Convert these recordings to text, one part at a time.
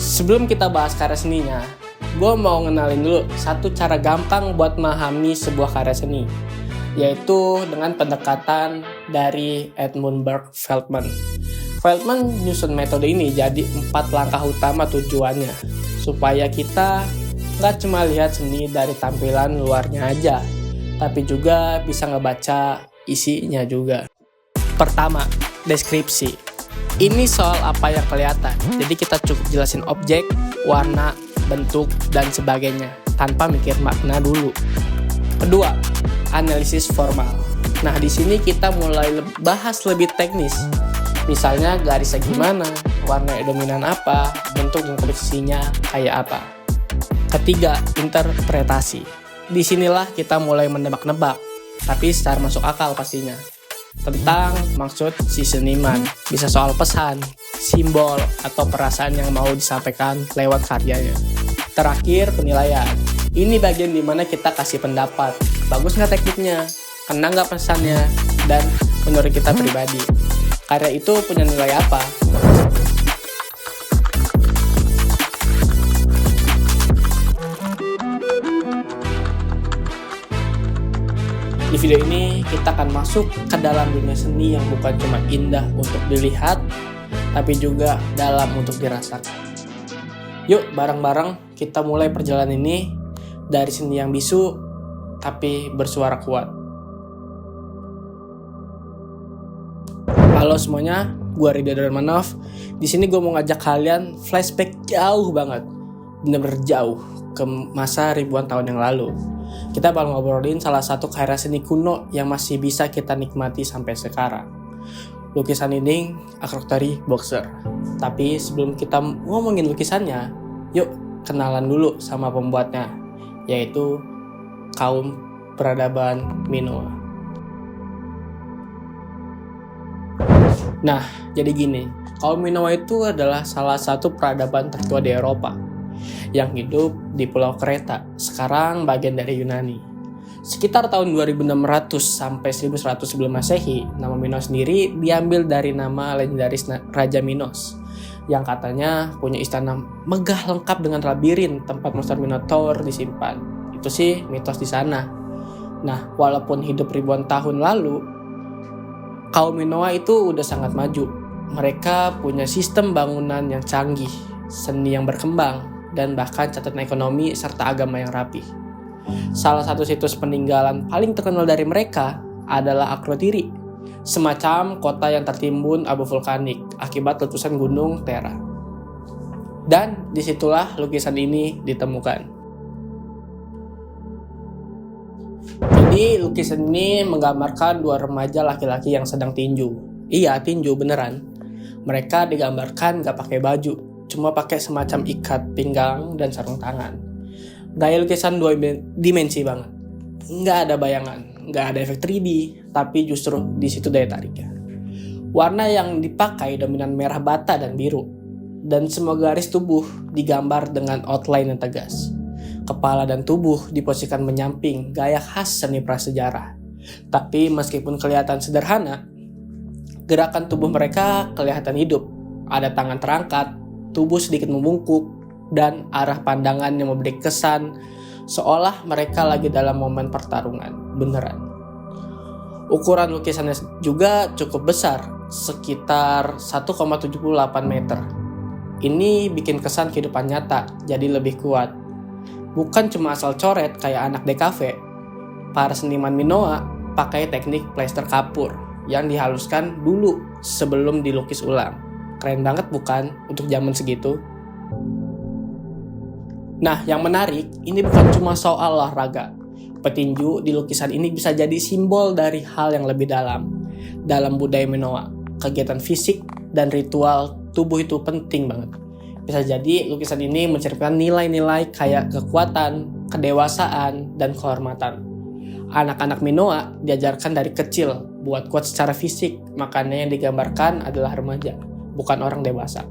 Sebelum kita bahas karya seninya, gue mau ngenalin dulu satu cara gampang buat memahami sebuah karya seni, yaitu dengan pendekatan dari Edmund Burke Feldman. Feldman nyusun metode ini jadi 4 langkah utama tujuannya, supaya kita nggak cuma lihat seni dari tampilan luarnya aja, tapi juga bisa ngebaca isinya juga. Pertama, deskripsi. Ini soal apa yang kelihatan, jadi kita cukup jelasin objek, warna, bentuk, dan sebagainya, tanpa mikir makna dulu. Kedua, analisis formal. Nah, di sini kita mulai bahas lebih teknis. Misalnya garisnya gimana, warna dominan apa, bentuk dan komposisinya kayak apa. Ketiga, interpretasi. Disinilah kita mulai menebak-nebak, tapi secara masuk akal pastinya, tentang maksud si seniman. Bisa soal pesan, simbol, atau perasaan yang mau disampaikan lewat karyanya. Terakhir, penilaian. Ini bagian dimana kita kasih pendapat. Bagus nggak tekniknya? Kena nggak pesannya? Dan menurut kita pribadi, karya itu punya nilai apa? Di video ini kita akan masuk ke dalam dunia seni yang bukan cuma indah untuk dilihat, tapi juga dalam untuk dirasakan. Yuk bareng-bareng kita mulai perjalanan ini dari seni yang bisu tapi bersuara kuat. Halo semuanya, gue Ridho Darmanov. Di sini gue mau ngajak kalian flashback jauh banget, bener-bener jauh ke masa ribuan tahun yang lalu. Kita bakal ngobrolin salah satu karya seni kuno yang masih bisa kita nikmati sampai sekarang. Lukisan dinding Acroteri Boxer. Tapi sebelum kita ngomongin lukisannya, yuk kenalan dulu sama pembuatnya, yaitu kaum peradaban Minoa. Nah, jadi gini, kaum Minoa itu adalah salah satu peradaban tertua di Eropa yang hidup di Pulau Kreta, sekarang bagian dari Yunani. Sekitar tahun 2600 sampai 1100 sebelum Masehi, nama Minos sendiri diambil dari nama legendaris Raja Minos, yang katanya punya istana megah lengkap dengan labirin tempat monster Minotaur disimpan. Itu sih mitos di sana. Nah, walaupun hidup ribuan tahun lalu, kaum Minoa itu udah sangat maju. Mereka punya sistem bangunan yang canggih, seni yang berkembang, dan bahkan catatan ekonomi serta agama yang rapi. Salah satu situs peninggalan paling terkenal dari mereka adalah Akrotiri, semacam kota yang tertimbun abu vulkanik akibat letusan gunung Thera. Dan disitulah lukisan ini ditemukan. Jadi lukisan ini menggambarkan dua remaja laki-laki yang sedang tinju. Iya, tinju beneran. Mereka digambarkan gak pakai baju, cuma pakai semacam ikat pinggang dan sarung tangan. Gaya lukisan 2 dimensi banget. Nggak ada bayangan, nggak ada efek 3D, tapi justru di situ daya tariknya. Warna yang dipakai dominan merah bata dan biru, dan semua garis tubuh digambar dengan outline yang tegas. Kepala dan tubuh diposisikan menyamping, gaya khas seni prasejarah. Tapi meskipun kelihatan sederhana, gerakan tubuh mereka kelihatan hidup. Ada tangan terangkat, tubuh sedikit membungkuk, dan arah pandangan yang memberi kesan seolah mereka lagi dalam momen pertarungan beneran. Ukuran lukisannya juga cukup besar, sekitar 1,78 meter. Ini bikin kesan kehidupan nyata jadi lebih kuat. Bukan cuma asal coret kayak anak DKV. Para seniman Minoa pakai teknik plester kapur yang dihaluskan dulu sebelum dilukis ulang. Keren banget bukan untuk zaman segitu? Nah, yang menarik, ini bukan cuma soal olahraga. Petinju di lukisan ini bisa jadi simbol dari hal yang lebih dalam. Dalam budaya Minoa, kegiatan fisik dan ritual tubuh itu penting banget. Bisa jadi lukisan ini mencerminkan nilai-nilai kayak kekuatan, kedewasaan, dan kehormatan. Anak-anak Minoa diajarkan dari kecil buat kuat secara fisik, makanya yang digambarkan adalah remaja, bukan orang dewasa.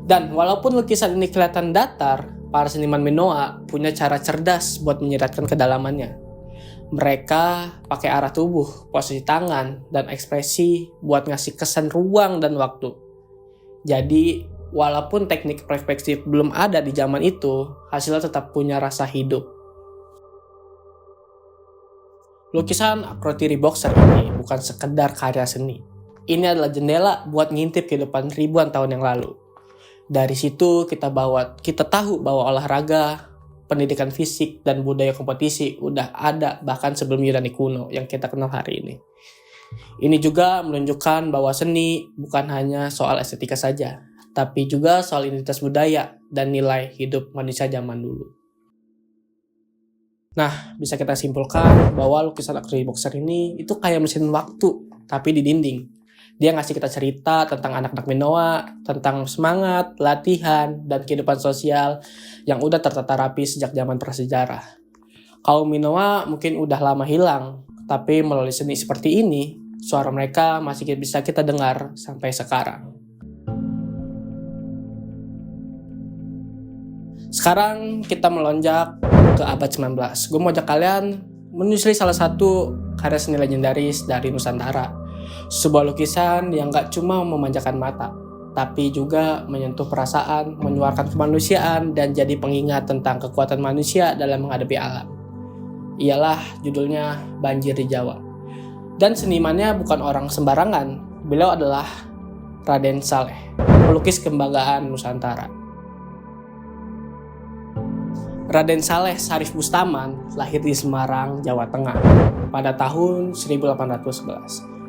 Dan walaupun lukisan ini kelihatan datar, para seniman Minoa punya cara cerdas buat menyiratkan kedalamannya. Mereka pakai arah tubuh, posisi tangan, dan ekspresi buat ngasih kesan ruang dan waktu. Jadi Walaupun teknik perspektif belum ada di zaman itu, hasilnya tetap punya rasa hidup. Lukisan Akrotiri Boxer ini bukan sekedar karya seni. Ini adalah jendela buat ngintip kehidupan ribuan tahun yang lalu. Dari situ kita tahu bahwa olahraga, pendidikan fisik, dan budaya kompetisi udah ada bahkan sebelum Yunani kuno yang kita kenal hari ini. Ini juga menunjukkan bahwa seni bukan hanya soal estetika saja, tapi juga soal identitas budaya dan nilai hidup manusia zaman dulu. Nah, bisa kita simpulkan bahwa lukisan Akrotiri Boxer ini itu kayak mesin waktu, tapi di dinding. Dia ngasih kita cerita tentang anak-anak Minoa, tentang semangat, latihan, dan kehidupan sosial yang udah tertata rapi sejak zaman prasejarah. Kaum Minoa mungkin udah lama hilang, tapi melalui seni seperti ini, suara mereka masih bisa kita dengar sampai sekarang. Sekarang kita melonjak ke abad 19. Gue mau ajak kalian menyusuri salah satu karya seni legendaris dari Nusantara. Sebuah lukisan yang gak cuma memanjakan mata, tapi juga menyentuh perasaan, menyuarakan kemanusiaan, dan jadi pengingat tentang kekuatan manusia dalam menghadapi alam. Ialah judulnya Banjir di Jawa. Dan senimannya bukan orang sembarangan, beliau adalah Raden Saleh, pelukis kebanggaan Nusantara. Raden Saleh Sarif Bustaman lahir di Semarang, Jawa Tengah pada tahun 1811.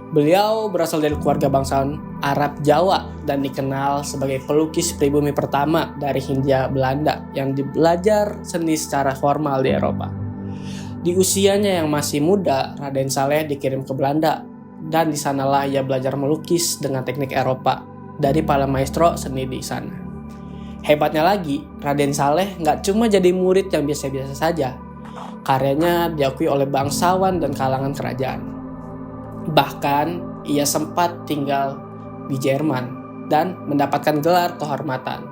Beliau berasal dari keluarga bangsawan Arab Jawa dan dikenal sebagai pelukis pribumi pertama dari Hindia Belanda yang belajar seni secara formal di Eropa. Di usianya yang masih muda, Raden Saleh dikirim ke Belanda dan di sanalah ia belajar melukis dengan teknik Eropa dari para maestro seni di sana. Hebatnya lagi, Raden Saleh nggak cuma jadi murid yang biasa-biasa saja. Karyanya diakui oleh bangsawan dan kalangan kerajaan. Bahkan, ia sempat tinggal di Jerman dan mendapatkan gelar kehormatan.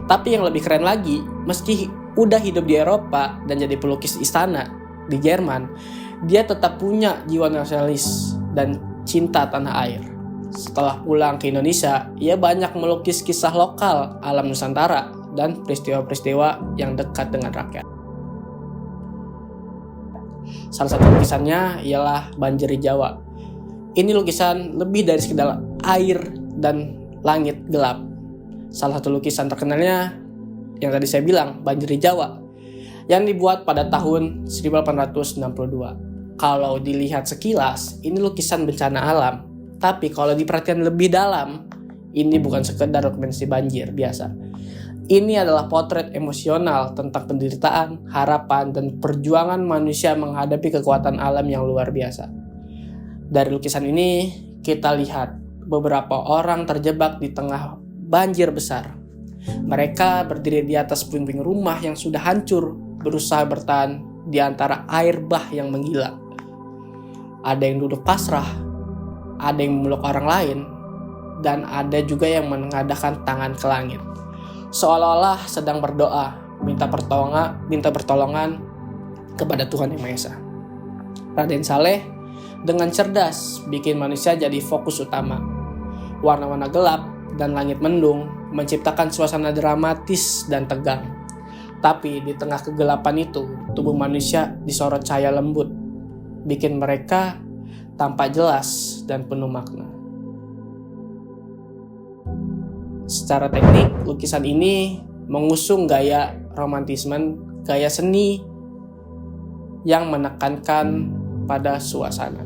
Tapi yang lebih keren lagi, meski udah hidup di Eropa dan jadi pelukis istana di Jerman, dia tetap punya jiwa nasionalis dan cinta tanah air. Setelah pulang ke Indonesia, ia banyak melukis kisah lokal alam Nusantara dan peristiwa-peristiwa yang dekat dengan rakyat. Salah satu lukisannya ialah Banjir di Jawa. Ini lukisan lebih dari sekedar air dan langit gelap. Salah satu lukisan terkenalnya yang tadi saya bilang, Banjir di Jawa, yang dibuat pada tahun 1862. Kalau dilihat sekilas, ini lukisan bencana alam. Tapi kalau diperhatikan lebih dalam, ini bukan sekedar dokumentasi banjir biasa. Ini adalah potret emosional tentang penderitaan, harapan, dan perjuangan manusia menghadapi kekuatan alam yang luar biasa. Dari lukisan ini, kita lihat beberapa orang terjebak di tengah banjir besar. Mereka berdiri di atas puing-puing rumah yang sudah hancur, berusaha bertahan di antara air bah yang menggila. Ada yang duduk pasrah, ada yang memeluk orang lain, dan ada juga yang menengadahkan tangan ke langit. Seolah-olah sedang berdoa, minta pertolongan kepada Tuhan Yang Maha Esa. Raden Saleh dengan cerdas bikin manusia jadi fokus utama. Warna-warna gelap dan langit mendung menciptakan suasana dramatis dan tegang. Tapi di tengah kegelapan itu, tubuh manusia disorot cahaya lembut, bikin mereka tampak jelas dan penuh makna. Secara teknik, lukisan ini mengusung gaya romantisme, gaya seni yang menekankan pada suasana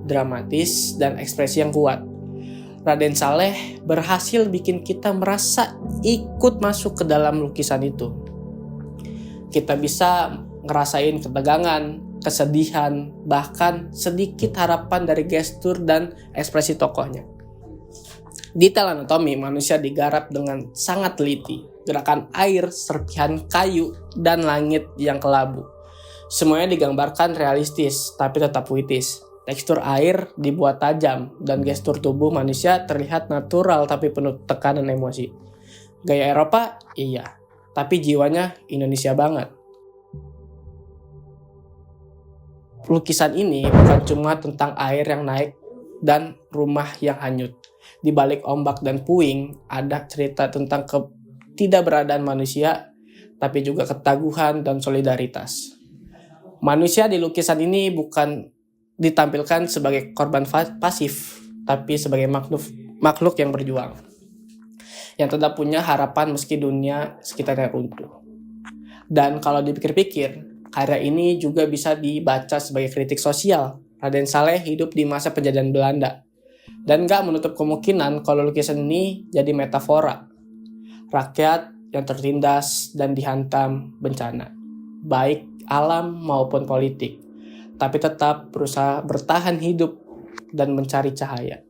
dramatis dan ekspresi yang kuat. Raden Saleh berhasil bikin kita merasa ikut masuk ke dalam lukisan itu. Kita bisa ngerasain ketegangan, kesedihan, bahkan sedikit harapan dari gestur dan ekspresi tokohnya. Detail anatomi manusia digarap dengan sangat teliti. Gerakan air, serpihan kayu, dan langit yang kelabu. Semuanya digambarkan realistis, tapi tetap puitis. Tekstur air dibuat tajam, dan gestur tubuh manusia terlihat natural tapi penuh tekanan emosi. Gaya Eropa? Iya. Tapi jiwanya Indonesia banget. Lukisan ini bukan cuma tentang air yang naik dan rumah yang hanyut. Di balik ombak dan puing, ada cerita tentang ketidakberadaan manusia, tapi juga ketaguhan dan solidaritas. Manusia di lukisan ini bukan ditampilkan sebagai korban pasif, tapi sebagai makhluk yang berjuang, yang tetap punya harapan meski dunia sekitarnya runtuh. Dan kalau dipikir-pikir, karya ini juga bisa dibaca sebagai kritik sosial. Raden Saleh hidup di masa penjajahan Belanda, dan gak menutup kemungkinan kalau lukisan ini jadi metafora rakyat yang tertindas dan dihantam bencana, baik alam maupun politik, tapi tetap berusaha bertahan hidup dan mencari cahaya.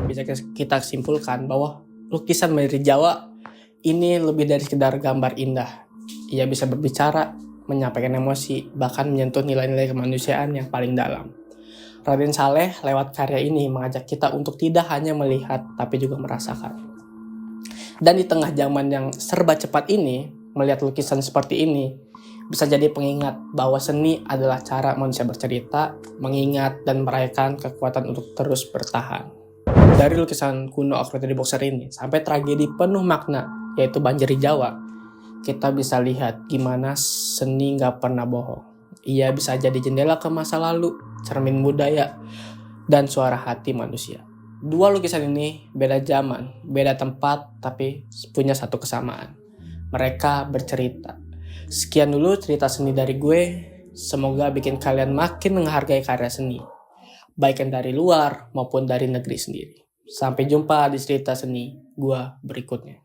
Bisa kita simpulkan bahwa lukisan Mary Jawa ini lebih dari sekedar gambar indah. Ia bisa berbicara, menyampaikan emosi, bahkan menyentuh nilai-nilai kemanusiaan yang paling dalam. Raden Saleh lewat karya ini mengajak kita untuk tidak hanya melihat, tapi juga merasakan. Dan di tengah zaman yang serba cepat ini, melihat lukisan seperti ini bisa jadi pengingat bahwa seni adalah cara manusia bercerita, mengingat dan merayakan kekuatan untuk terus bertahan. Dari lukisan kuno Alfred the Boxer ini sampai tragedi penuh makna, yaitu Banjir di Jawa, kita bisa lihat gimana seni gak pernah bohong. Ia bisa jadi jendela ke masa lalu, cermin budaya, dan suara hati manusia. Dua lukisan ini beda zaman, beda tempat, tapi punya satu kesamaan. Mereka bercerita. Sekian dulu cerita seni dari gue. Semoga bikin kalian makin menghargai karya seni, baik yang dari luar maupun dari negeri sendiri. Sampai jumpa di cerita seni gue berikutnya.